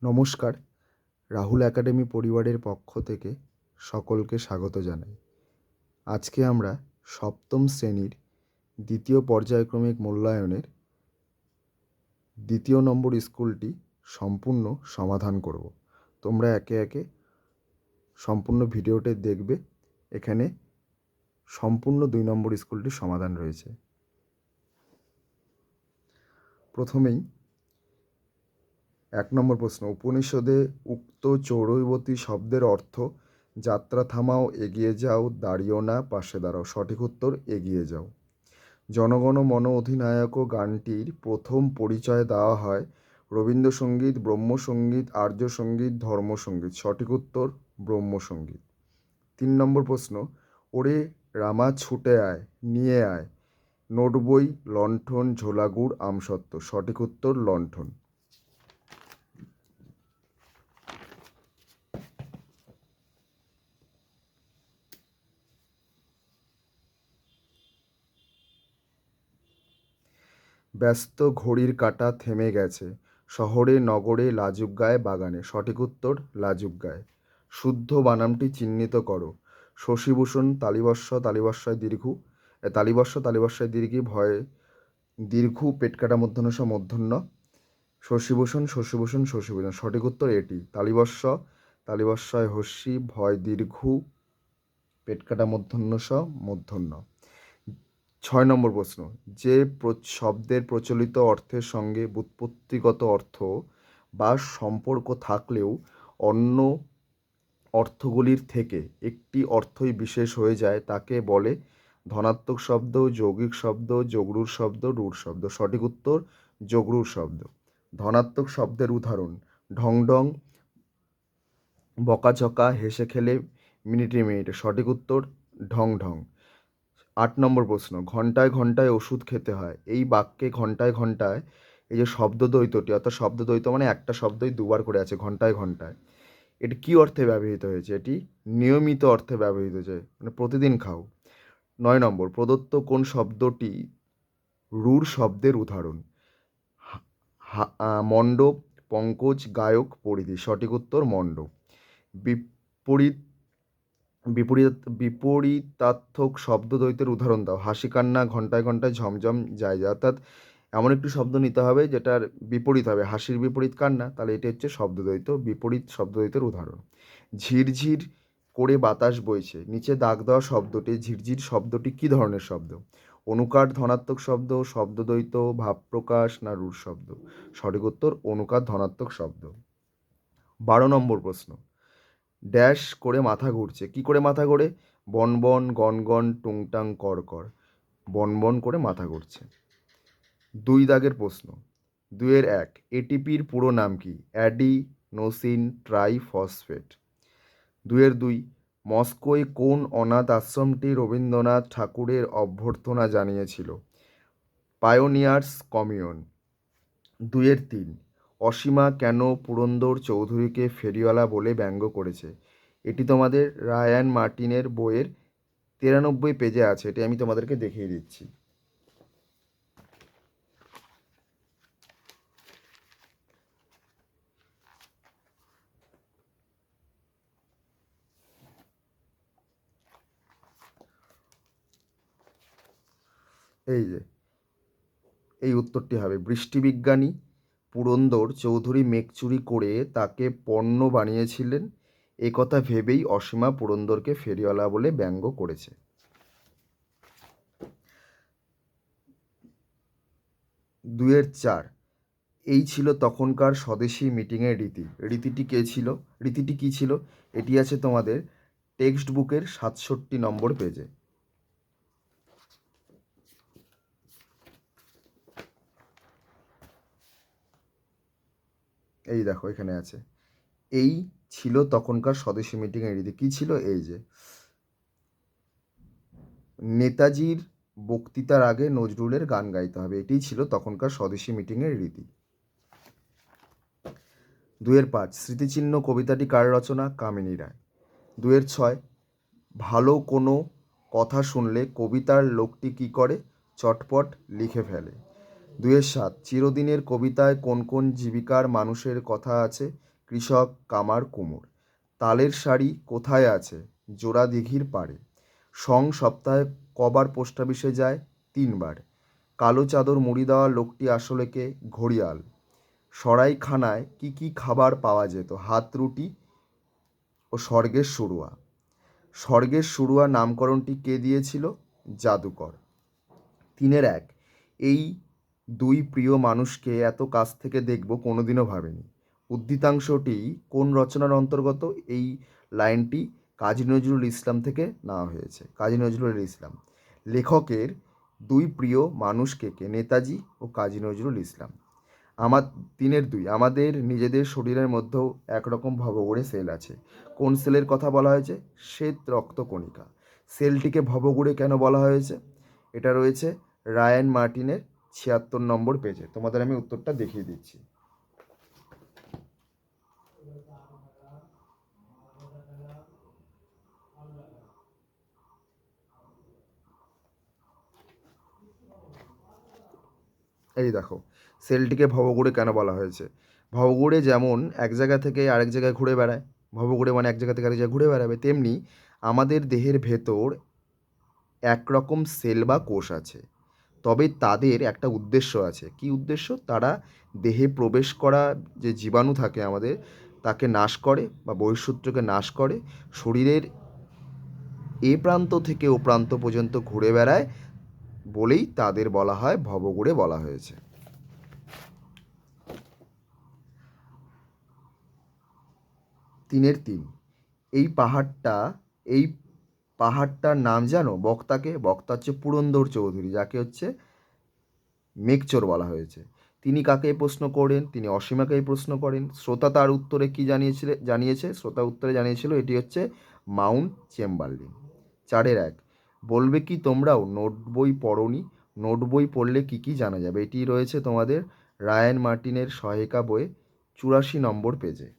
নমস্কার, রাহুল একাডেমি পরিবারের পক্ষ থেকে সকলকে স্বাগত জানাই। আজকে আমরা সপ্তম শ্রেণীর দ্বিতীয় পর্যায়ক্রমিক মূল্যায়নের দ্বিতীয় নম্বর স্কুলটি সম্পূর্ণ সমাধান করব। তোমরা একে একে সম্পূর্ণ ভিডিওটি দেখবে। এখানে সম্পূর্ণ 2 নম্বর স্কুলটির সমাধান রয়েছে। প্রথমেই 1 নম্বর প্রশ্ন, উপনিষদে উক্ত চৌরৈবতী শব্দের অর্থ যাত্রা থামাও, এগিয়ে যাও, দাঁড়িও না, পাশে দাঁড়াও। সঠিক উত্তর এগিয়ে যাও। জনগণ মন অধিনায়ক গানটির প্রথম পরিচয় দেওয়া হয় রবীন্দ্রসঙ্গীত, ব্রহ্মসঙ্গীত, আর্য সঙ্গীত, ধর্মসঙ্গীত। সঠিক উত্তর ব্রহ্মসঙ্গীত। 3 নম্বর প্রশ্ন, ওরে রামা ছুটে আয়, নিয়ে আয়, নোট বই, লণ্ঠন, ঝোলাগুড়, আমসত্ত্ব। সঠিক উত্তর লণ্ঠন। ব্যস্ত ঘড়ির কাঁটা থেমে গেছে, শহরে নগরে লাজুক গায়ে বাগানে। সঠিক উত্তর লাজুক গায়ে। শুদ্ধ বানানটি চিহ্নিত করো। শশীভূষণ তালিবস্য তালিবস্যায় দীর্ঘ, তালিবস্য তালিবস্যায় দীর্ঘি, ভয়ে দীর্ঘ, পেট কাটা মূর্ধন্য স মূর্ধন্য। শশীভূষণ শশীভূষণ শশীভূষণ। সঠিক উত্তর এটি। তালিবস্য তালিবস্যায় হস্যি, ভয় দীর্ঘ, পেট কাটা মূর্ধন্য স মূর্ধন্য। 6 নম্বর প্রশ্ন, যে শব্দের প্রচলিত অর্থের সঙ্গে ব্যুৎপত্তিগত অর্থ বা সম্পর্ক থাকলেও অন্য অর্থগুলির থেকে একটি অর্থই বিশেষ হয়ে যায় তাকে বলে ধনাত্মক শব্দ, যৌগিক শব্দ, যোগরূঢ় শব্দ, রূঢ় শব্দ। সঠিক উত্তর যোগরূঢ় শব্দ। ধনাত্মক শব্দের উদাহরণ ঢং ঢং, বকাঝকা, হেসে খেলে, মিনিটে মিনিটে। সঠিক উত্তর ঢং ঢং। 8 নম্বর প্রশ্ন, ঘন্টায় ঘন্টায় ওষুধ খেতে হয়। এই বাক্যে ঘন্টায় ঘন্টায় এই যে শব্দদ্বৈতটি, অর্থাৎ শব্দদ্বৈত মানে একটা শব্দই দুবার করে আছে, ঘন্টায় ঘন্টায়, এটি কী অর্থে ব্যবহৃত হয়েছে? এটি নিয়মিত অর্থে ব্যবহৃত হয়েছে, মানে প্রতিদিন খাও। 9 নম্বর, প্রদত্ত কোন শব্দটি রূঢ় শব্দের উদাহরণ? মণ্ডপ, পঙ্কজ, গায়ক, পরিধি। সঠিক উত্তর মণ্ডপ। বিপরীত বিপরীতার্থক শব্দদ্বৈতের উদাহরণ দাও। হাসি কান্না, ঘন্টায় ঘন্টায়, ঝমঝম, যায় যায়। অর্থাৎ এমন একটি শব্দ নিতে হবে যেটার বিপরীত হবে। হাসির বিপরীত কান্না, তাহলে এটি হচ্ছে শব্দদ্বৈত, বিপরীত শব্দদ্বৈতের উদাহরণ। ঝিরঝির করে বাতাস বইছে, নিচে দাগ দেওয়া শব্দটি, ঝিরঝির শব্দটি কী ধরনের শব্দ? অনুকার ধনাত্মক শব্দ, শব্দদ্বৈত, ভাব প্রকাশ, না রূঢ় শব্দ? সঠিক উত্তর অনুকার ধনাত্মক শব্দ। 12 নম্বর প্রশ্ন, ড্যাশ করে মাথা ঘুরছে। কি করে মাথা ঘোরে? বনবন, গনগন, টুংটাং, কর। বনবন করে মাথা ঘুরছে। 2 দাগের প্রশ্ন, 2-1, এটিপির পুরো নাম কি? Adenosine triphosphate. 2-2, মস্কোয় কোন অনাথ আশ্রমটি রবীন্দ্রনাথ ঠাকুরের অভ্যর্থনা জানিয়েছিল? Pioneers commune. 2-3, অসীমা কেন পুরন্দর চৌধুরীকে ফেরিওয়ালা বলে ব্যঙ্গ করেছে? এটি তোমাদের রায়ান মার্টিনের বইয়ের 93 পেজে আছে, এটি আমি তোমাদেরকে দেখিয়ে দিচ্ছি। এই যে এই উত্তরটি হবে, বৃষ্টিবিজ্ঞানী পুরন্দর চৌধুরী মেঘ চুরি করে তাকে পণ্য বানিয়েছিলেন, এ কথা ভেবেই অসীমা পুরন্দরকে ফেরিওয়ালা বলে ব্যঙ্গ করেছে। 2-4, এই ছিল তখনকার স্বদেশী মিটিংয়ের রীতি। রীতিটি কী ছিল? এটি আছে তোমাদের টেক্সট বুকের 67 নম্বর পেজে। এই দেখো এখানে আছে, এই ছিল তখনকার স্বদেশী মিটিংয়ের রীতি। কী ছিল? এই যে নেতাজির বক্তৃতার আগে নজরুলের গান গাইতে হবে, এটিই ছিল তখনকার স্বদেশী মিটিংয়ের রীতি। 2-5, স্মৃতিচিহ্ন কবিতাটি কার রচনা? কামিনী রায়। 2-6, ভালো কোনো কথা শুনলে কবিতার লোকটি কী করে? চটপট লিখে ফেলে। 2-7, চিরদিনের কবিতায় কোন কোন জীবিকার মানুষের কথা আছে? কৃষক, কামার, কুমোর। তালের শাড়ি কোথায় আছে? জোড়া দিঘির পাড়ে। সপ্তাহে কবার পোস্ট অফিসে যায়? 3 বার। কালো চাদর মুড়ি দেওয়া লোকটি আসলে কে? ঘড়িয়াল। সরাইখানায় কি কি খাবার পাওয়া যেত? হাত রুটি ও স্বর্গের শুরুয়া। স্বর্গের শুরুয়া নামকরণটি কে দিয়েছিল? জাদুকর। 3-1। এই দুই প্রিয় মানুষকে এত কাছ থেকে দেখব কোনোদিনও ভাবিনি। উদ্ধৃতাংশটি কোন রচনার অন্তর্গত? এই লাইনটি কাজী নজরুল ইসলাম থেকে নেওয়া হয়েছে। কাজী নজরুল ইসলাম। লেখকের দুই প্রিয় মানুষ কে কে? নেতাজি ও কাজী নজরুল ইসলাম। 3-2 আমাদের নিজেদের শরীরের মধ্যেও একরকম ভবঘুরে সেল আছে। কোন সেলের কথা বলা হয়েছে? শ্বেত রক্তকণিকা। সেলটিকে ভবঘুরে কেন বলা হয়েছে? এটা রয়েছে রায়ান মার্টিনের 76 নম্বর পেজে। তোমাদের আমি উত্তরটা দেখিয়ে দিচ্ছি। এই দেখো, সেলটিকে ভবঘুরে কেন বলা হয়েছে? ভবঘুরে যেমন এক জায়গা থেকে আরেক জায়গায় ঘুরে বেড়ায়, ভবঘুরে মানে এক জায়গা থেকে আরেক জায়গায় ঘুরে বেড়াবে, তেমনি আমাদের দেহের ভেতর একরকম সেল বা কোষ আছে, তবে তাদের একটা উদ্দেশ্য আছে। কি উদ্দেশ্য? তারা দেহে প্রবেশ করা যে জীবাণু থাকে আমাদের, তাকে নাশ করে বা বহিঃশত্রুকে নাশ করে, শরীরের এ প্রান্ত থেকে ও প্রান্ত পর্যন্ত ঘুরে বেড়ায় বলেই তাদের বলা হয় ভবঘুরে বলা হয়েছে। 3-3 এই পাহাড়টা এই পাহাড়টার নাম জানো? বক্তা হচ্ছে পুরন্দর চৌধুরী, যাকে হচ্ছে মেঘচোর বলা হয়েছে। তিনি কাকে এই প্রশ্ন করেন? তিনি অসীমাকে এই প্রশ্ন করেন। শ্রোতা তার উত্তরে কি জানিয়েছে? শ্রোতা উত্তরে জানিয়েছিল এটি হচ্ছে মাউন্ট চেম্বারলিন। 4-1 বলবে কি তোমরাও নোট বই পড়োনি? নোট বই পড়লে কি কি জানা যাবে? এটি রয়েছে তোমাদের রায়ান মার্টিনের সহায়িকা বইয়ে 84 নম্বর পেজে।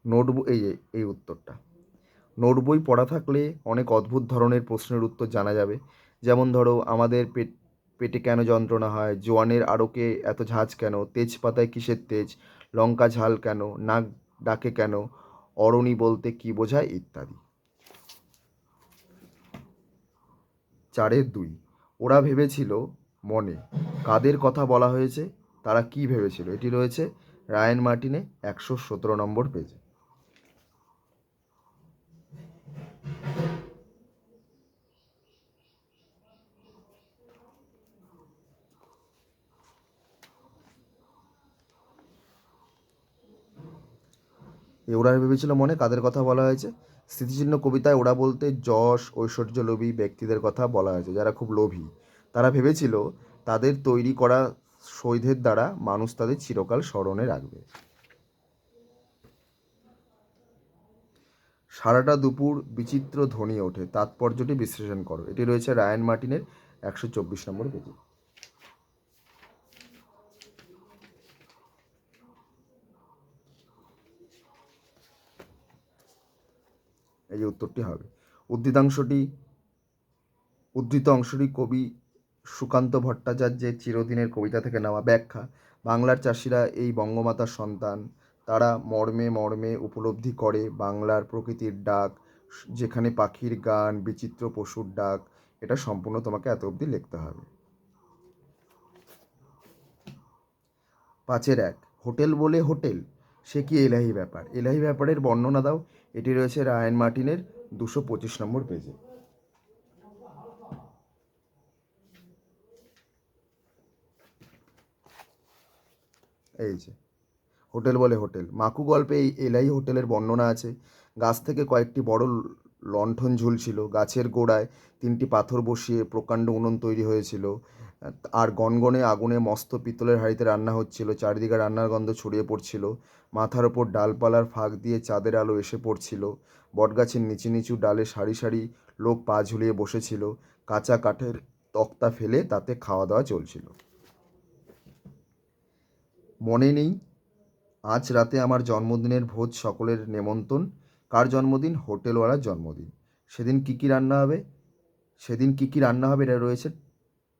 নোট বই এই উত্তরটা। নোট বই পড়া থাকলে অনেক অদ্ভুত ধরনের প্রশ্নের উত্তর জানা যাবে। যেমন ধরো, আমাদের পেটে কেন যন্ত্রণা হয়? জোয়ানের আড়কে এত ঝাঁজ কেন? তেজপাতায় কিসের তেজ? লঙ্কা ঝাল কেন? নাক ডাকে কেন? অরণি বলতে কি বোঝায়? ইত্যাদি। 4-2 ওরা ভেবেছিল মনে। কাদের কথা বলা হয়েছে? তারা কি ভেবেছিল? এটি রয়েছে রায়ান মার্টিনে 117 নম্বর পেজে। ওরা ভেবেছিল মনে, কাদের কথা বলা হয়েছে? স্মৃতিচিহ্ন কবিতায় ওরা বলতে যশ ঐশ্বর্যলোভী ব্যক্তিদের কথা বলা হয়েছে, যারা খুব লোভী। তারা ভেবেছিল তাদের তৈরি করা সৈধের দ্বারা মানুষ তাদের চিরকাল স্মরণে রাখবে। সারাটা দুপুর বিচিত্র ধ্বনি ওঠে, তাৎপর্যটি বিশ্লেষণ করো। এটি রয়েছে রায়ান মার্টিনের 124 নম্বর পেজে। এই যে উত্তরটি হবে। উদ্ধৃতাংশটি উদ্ধৃত অংশটি কবি সুকান্ত ভট্টাচার্যের চিরদিনের কবিতা থেকে নেওয়া। ব্যাখ্যা: বাংলার চাষিরা এই বঙ্গমাতার সন্তান। তারা মর্মে মর্মে উপলব্ধি করে বাংলার প্রকৃতির ডাক, যেখানে পাখির গান, বিচিত্র পশুর ডাক। এটা সম্পূর্ণ তোমাকে এত অবধি লিখতে হবে। 5-1 হোটেল বলে হোটেল, সে কি এলাহি ব্যাপার? এলাহি ব্যাপারের বর্ণনা দাও। এটি রয়েছে রায়ান মার্টিনের 225 নম্বর পেজে। এই যে হোটেল বলে হোটেল, মাকু গল্পে এই এলাহি হোটেলের বর্ণনা আছে। গাছ থেকে কয়েকটি বড় লণ্ঠন ঝুলছিল, গাছের গোড়ায় 3টি পাথর বসিয়ে প্রকাণ্ড উনুন তৈরি হয়েছিল, আর গনগনে আগুনে মস্ত পিতলের হাঁড়িতে রান্না হচ্ছিল। চারিদিকে রান্নার গন্ধ ছড়িয়ে পড়ছিল। মাথার ওপর ডালপালার ফাঁক দিয়ে চাঁদের আলো এসে পড়ছিল। বটগাছের নিচু নিচু ডালে সারি সারি লোক পা ঝুলিয়ে বসেছিল। কাঁচা কাঠের তক্তা ফেলে তাতে খাওয়া দাওয়া চলছিল। মনে নেই? আজ রাতে আমার জন্মদিনের ভোজ, সকলের নেমন্তণ। কার জন্মদিন? হোটেলওয়ালার জন্মদিন। সেদিন কী কী রান্না হবে? সেদিন কী কী রান্না হবে, এটা রয়েছে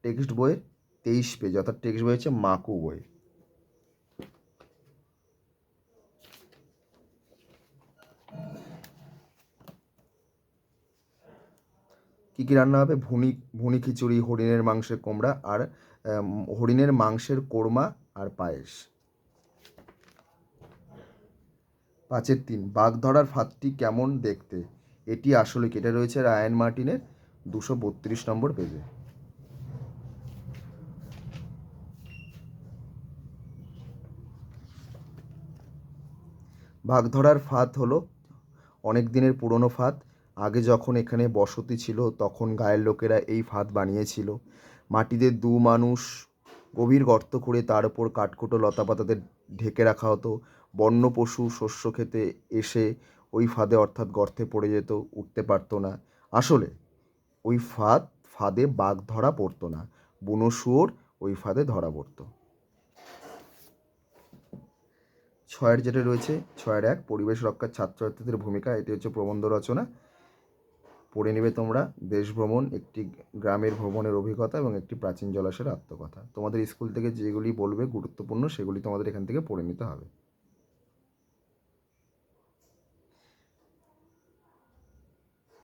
টেক্সট বইয়ের 23 পেজ, অর্থাৎ টেক্সট বই হচ্ছে মাকু বই। কী কী রান্না হবে? ভুনি ভুনি খিচুড়ি, হরিণের মাংসের কোমড়া আর হরিণের মাংসের কোরমা আর পায়েস। 5-3 বাঘ ধরার ফাঁদটি কেমন দেখতে? এটি আসলে কি? এটা রয়েছে রায়ান মার্টিনের 232 নম্বর পেজে। বাঘ ধরার ফাঁদ হলো অনেক দিনের পুরনো ফাঁদ। আগে যখন এখানে বসতি ছিল তখন গায়ের লোকেরা এই ফাঁদ বানিয়েছিল। মাটিতে দু মানুষ গভীর গর্ত করে তার উপর কাঠকুটো লতাপাতাতে ঢেকে রাখা হতো। বন্য পশু শস্য খেতে এসে ওই ফাঁদে অর্থাৎ গর্তে পড়ে যেত, উঠতে পারতো না। আসলে ওই ফাঁদে বাঘ ধরা পড়তো না, বুনো শুয়োর ওই ফাঁদে ধরা পড়তো। 6 যেটা রয়েছে 6-1 পরিবেশ রক্ষার ছাত্রছাত্রীদের ভূমিকা, এটি হচ্ছে প্রবন্ধ রচনা। পড়ে নেবে তোমরা। দেশ ভ্রমণ, একটি গ্রামের ভ্রমণের অভিজ্ঞতা এবং একটি প্রাচীন জলাশয়ের আত্মকথা। তোমাদের স্কুল থেকে যেগুলি বলবে গুরুত্বপূর্ণ সেগুলি তোমাদের এখান থেকে পড়ে নিতে হবে।